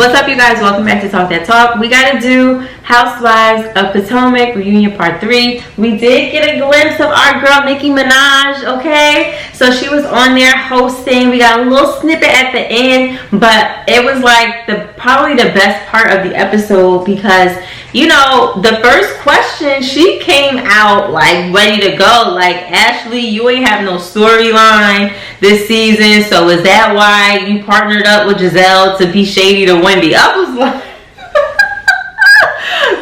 What's up, you guys? Welcome back to Talk That Talk. We got to do Housewives of Potomac Reunion Part 3. We did get a glimpse of our girl Nicki Minaj, okay? So she was on there hosting. We got a little snippet at the end, but it was like probably the best part of the episode because, you know, the first question, she came out like ready to go. Like, Ashley, you ain't have no storyline this season, so is that why you partnered up with Giselle to be shady to Wendy? I was like,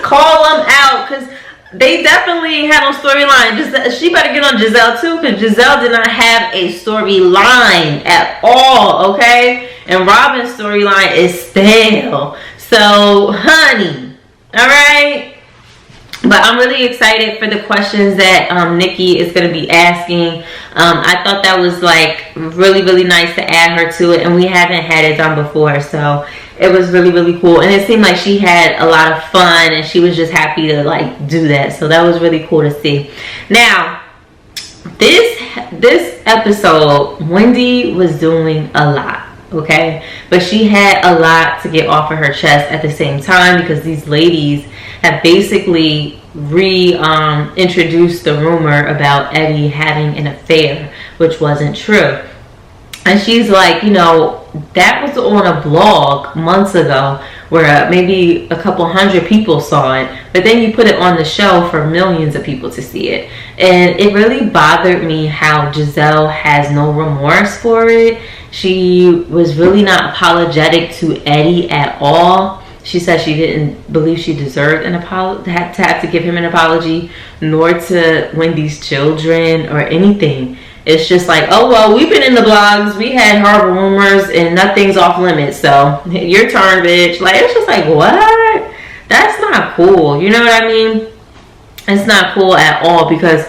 call them out, because they definitely had no storyline. She better get on Giselle too, because Giselle did not have a storyline at all, okay? And Robin's storyline is stale. So, honey, all right? But I'm really excited for the questions that Nicki is going to be asking. I thought that was like really, really nice to add her to it. And we haven't had it done before. So it was really, really cool. And it seemed like she had a lot of fun. And she was just happy to like do that. So that was really cool to see. Now, this episode, Wendy was doing a lot. Okay, but she had a lot to get off of her chest at the same time because these ladies have basically reintroduced the rumor about Eddie having an affair, which wasn't true. And she's like, you know, that was on a blog months ago where maybe a couple hundred people saw it, but then you put it on the show for millions of people to see it. And it really bothered me how Giselle has no remorse for it. She was really not apologetic to Eddie at all. She said she didn't believe she deserved an apology, to have to give him an apology, nor to Wendy's children or anything. It's just like, oh, well, we've been in the blogs, we had horrible rumors, and nothing's off limits, so your turn, bitch. Like, it's just like, what? That's not cool. You know what I mean? It's not cool at all, because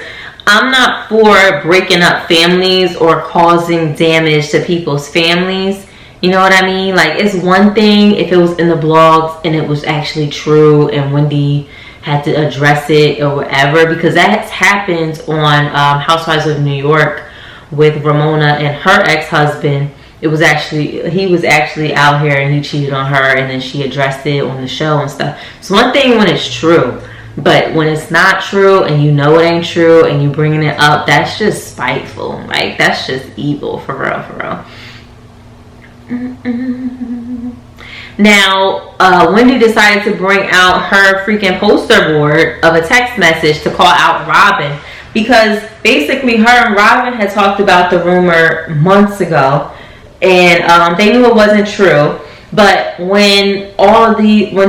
I'm not for breaking up families or causing damage to people's families. You know what I mean? Like, it's one thing if it was in the blogs and it was actually true and Wendy had to address it or whatever, because that happened on Housewives of New York with Ramona and her ex-husband. He was actually out here and he cheated on her, and then she addressed it on the show and stuff. It's one thing when it's true, but when it's not true and you know it ain't true and you bringing it up, that's just spiteful. Like, that's just evil, for real, for real. Now, Wendy decided to bring out her freaking poster board of a text message to call out Robin, because basically her and Robin had talked about the rumor months ago, and they knew it wasn't true. But when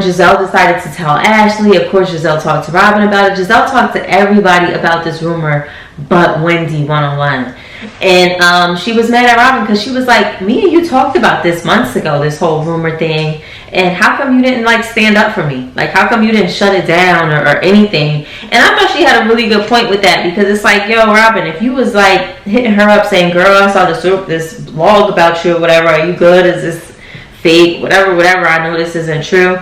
Giselle decided to tell Ashley, of course Giselle talked to Robin about it. Giselle talked to everybody about this rumor but Wendy one-on-one. And she was mad at Robin because she was like, me and you talked about this months ago, this whole rumor thing, and how come you didn't like stand up for me? Like, how come you didn't shut it down or anything? And I thought she had a really good point with that, because it's like, yo, Robin, if you was like hitting her up saying, girl, I saw this blog about you or whatever, are you good? Is this fake? Whatever, I know this isn't true.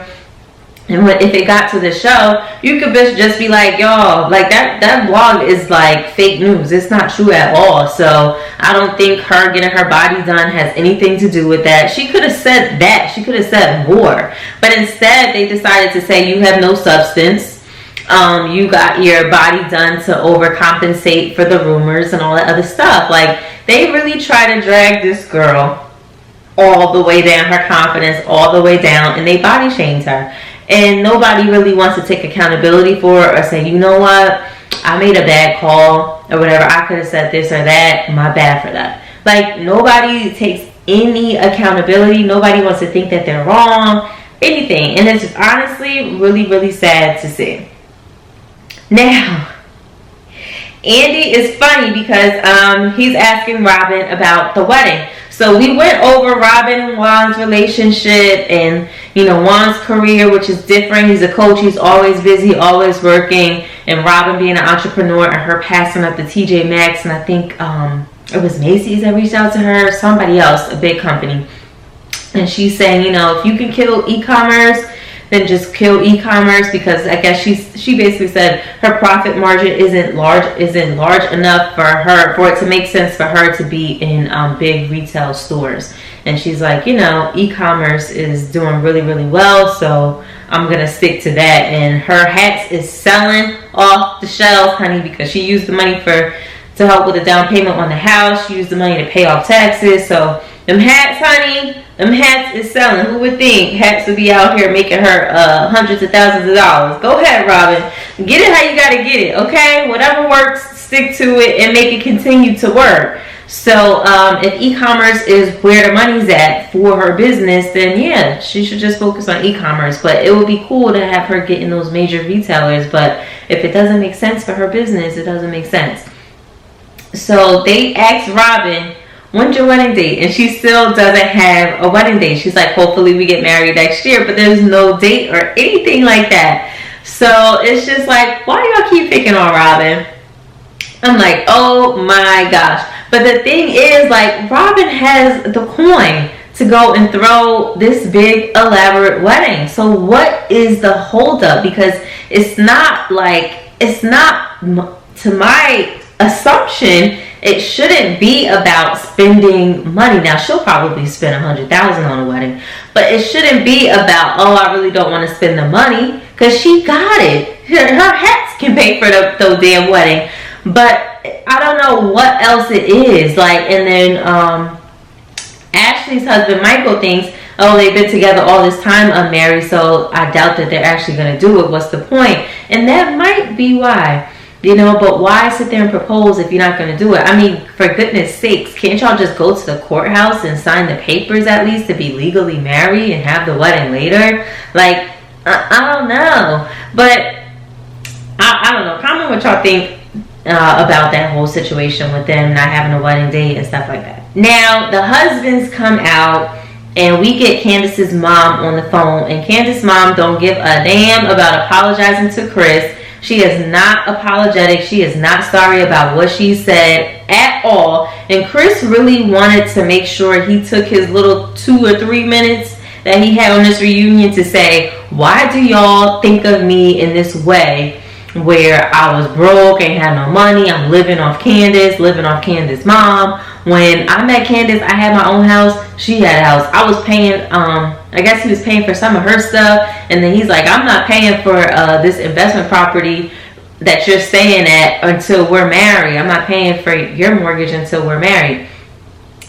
And if it got to the show, you could just be like, yo, like that blog is like fake news. It's not true at all. So I don't think her getting her body done has anything to do with that. She could have said that. She could have said more. But instead, they decided to say you have no substance. You got your body done to overcompensate for the rumors and all that other stuff. Like, they really try to drag this girl all the way down, her confidence all the way down, and they body shamed her. And nobody really wants to take accountability for it or say, you know what, I made a bad call or whatever. I could have said this or that. My bad for that. Like, nobody takes any accountability. Nobody wants to think that they're wrong, anything. And it's honestly really, really sad to see. Now, Andy is funny because he's asking Robin about the wedding. So we went over Robin and Juan's relationship and, you know, Juan's career, which is different. He's a coach. He's always busy, always working. And Robin being an entrepreneur and her passing up to TJ Maxx. And I think it was Macy's that reached out to her, somebody else, a big company. And she's saying, you know, if you can kill e-commerce, then just kill e-commerce, because I guess she basically said her profit margin isn't large enough for it to make sense for her to be in big retail stores. and she's like, you know, e-commerce is doing really, really well, so I'm gonna stick to that. And her hats is selling off the shelves, honey, because she used the money to help with the down payment on the house. She used the money to pay off taxes. So them hats, honey, them hats is selling. Who would think hats would be out here making her hundreds of thousands of dollars? Go ahead, Robin. Get it how you gotta get it, okay? Whatever works, stick to it and make it continue to work. So if e-commerce is where the money's at for her business, then yeah, she should just focus on e-commerce. But it would be cool to have her get in those major retailers. But if it doesn't make sense for her business, it doesn't make sense. So they asked Robin, when's your wedding date? And she still doesn't have a wedding date. She's like, hopefully we get married next year, but there's no date or anything like that. So it's just like, why y'all keep picking on Robin? I'm like, oh my gosh. But the thing is, like, Robin has the coin to go and throw this big elaborate wedding. So what is the holdup? Because it's not, to my assumption, it shouldn't be about spending money. Now, she'll probably spend $100,000 on a wedding, but it shouldn't be about, oh, I really don't want to spend the money, because she got it. Her hats can pay for the damn wedding. But I don't know what else it is. Like, and then Ashley's husband Michael thinks, oh, they've been together all this time unmarried, so I doubt that they're actually going to do it. What's the point? And that might be why. You know, but why sit there and propose if you're not going to do it? I mean, for goodness sakes, can't y'all just go to the courthouse and sign the papers at least to be legally married and have the wedding later? Like, I don't know. But I don't know. Comment what y'all think about that whole situation with them not having a wedding date and stuff like that. Now, the husbands come out and we get Candace's mom on the phone, and Candace's mom don't give a damn about apologizing to Chris. She is not apologetic. She is not sorry about what she said at all. And Chris really wanted to make sure he took his little 2 or 3 minutes that he had on this reunion to say, why do y'all think of me in this way, where I was broke, ain't had no money, I'm living off Candace's mom. When I met Candace, I had my own house, she had a house. I was paying, I guess he was paying for some of her stuff, and then he's like, I'm not paying for this investment property that you're staying at until we're married. I'm not paying for your mortgage until we're married.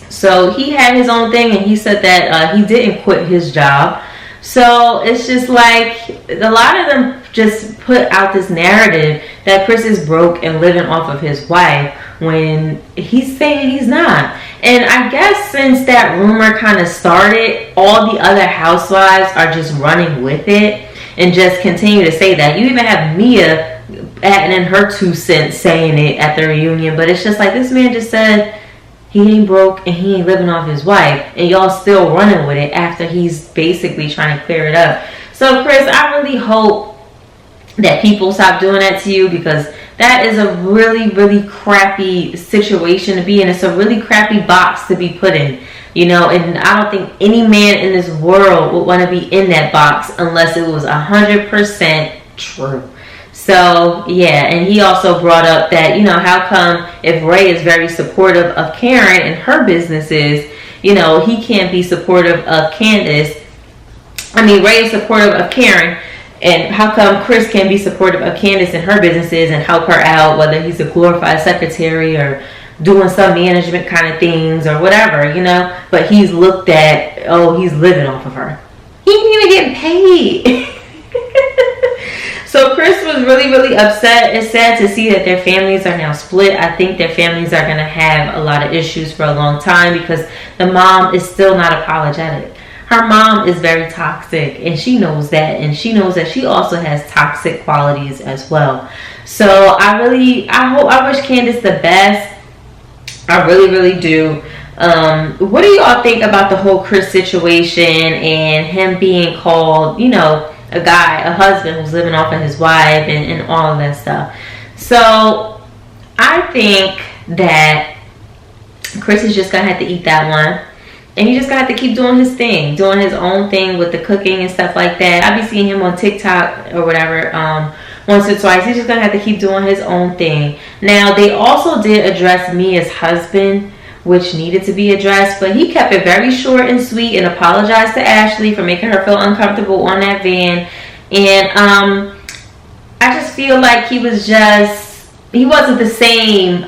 So he had his own thing, and he said that he didn't quit his job. So it's just like, a lot of them just put out this narrative that Chris is broke and living off of his wife, when he's saying he's not. And I guess since that rumor kind of started, all the other housewives are just running with it and just continue to say that. You even have Mia adding in her 2 cents saying it at the reunion, but it's just like, this man just said he ain't broke and he ain't living off his wife, and y'all still running with it after he's basically trying to clear it up. So Chris, I really hope that people stop doing that to you, because that is a really, really crappy situation to be in. It's a really crappy box to be put in, you know, and I don't think any man in this world would want to be in that box unless it was 100% true. So, yeah, and he also brought up that, you know, how come if Ray is very supportive of Karen and her businesses, you know, he can't be supportive of Candace. I mean, Ray is supportive of Karen, and how come Chris can be supportive of Candace and her businesses and help her out, whether he's a glorified secretary or doing some management kind of things or whatever, you know? But he's looked at, oh, he's living off of her. He ain't even getting paid. So Chris was really, really upset. It's sad to see that their families are now split. I think their families are going to have a lot of issues for a long time, because the mom is still not apologetic. Her mom is very toxic, and she knows that, and she knows that she also has toxic qualities as well. So I wish Candace the best. I really, really do. What do y'all think about the whole Chris situation and him being called, you know, a husband who's living off of his wife and all of that stuff? So I think that Chris is just gonna have to eat that one. And he just got to keep doing his thing, doing his own thing with the cooking and stuff like that. I be seeing him on TikTok or whatever once or twice. He's just going to have to keep doing his own thing. Now, they also did address Mia's husband which needed to be addressed, but he kept it very short and sweet and apologized to Ashley for making her feel uncomfortable on that van. And I just feel like he wasn't the same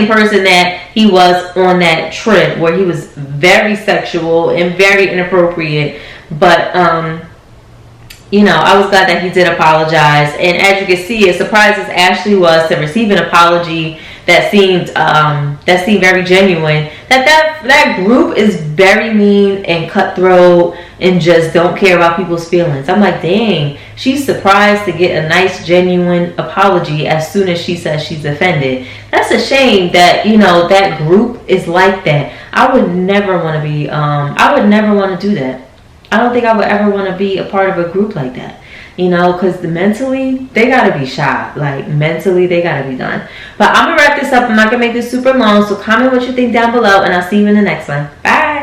person that he was on that trip, where he was very sexual and very inappropriate. But I was glad that he did apologize. And as you can see, as surprised as Ashley was to receive an apology that seemed very genuine, that group is very mean and cutthroat and just don't care about people's feelings. I'm like, dang, she's surprised to get a nice genuine apology as soon as she says she's offended. That's a shame that that group is like that. I would never want to do that. I don't think I would ever want to be a part of a group like that. Because mentally, they got to be shot. Like, mentally, they got to be done. But I'm going to wrap this up. I'm not going to make this super long. So comment what you think down below, and I'll see you in the next one. Bye.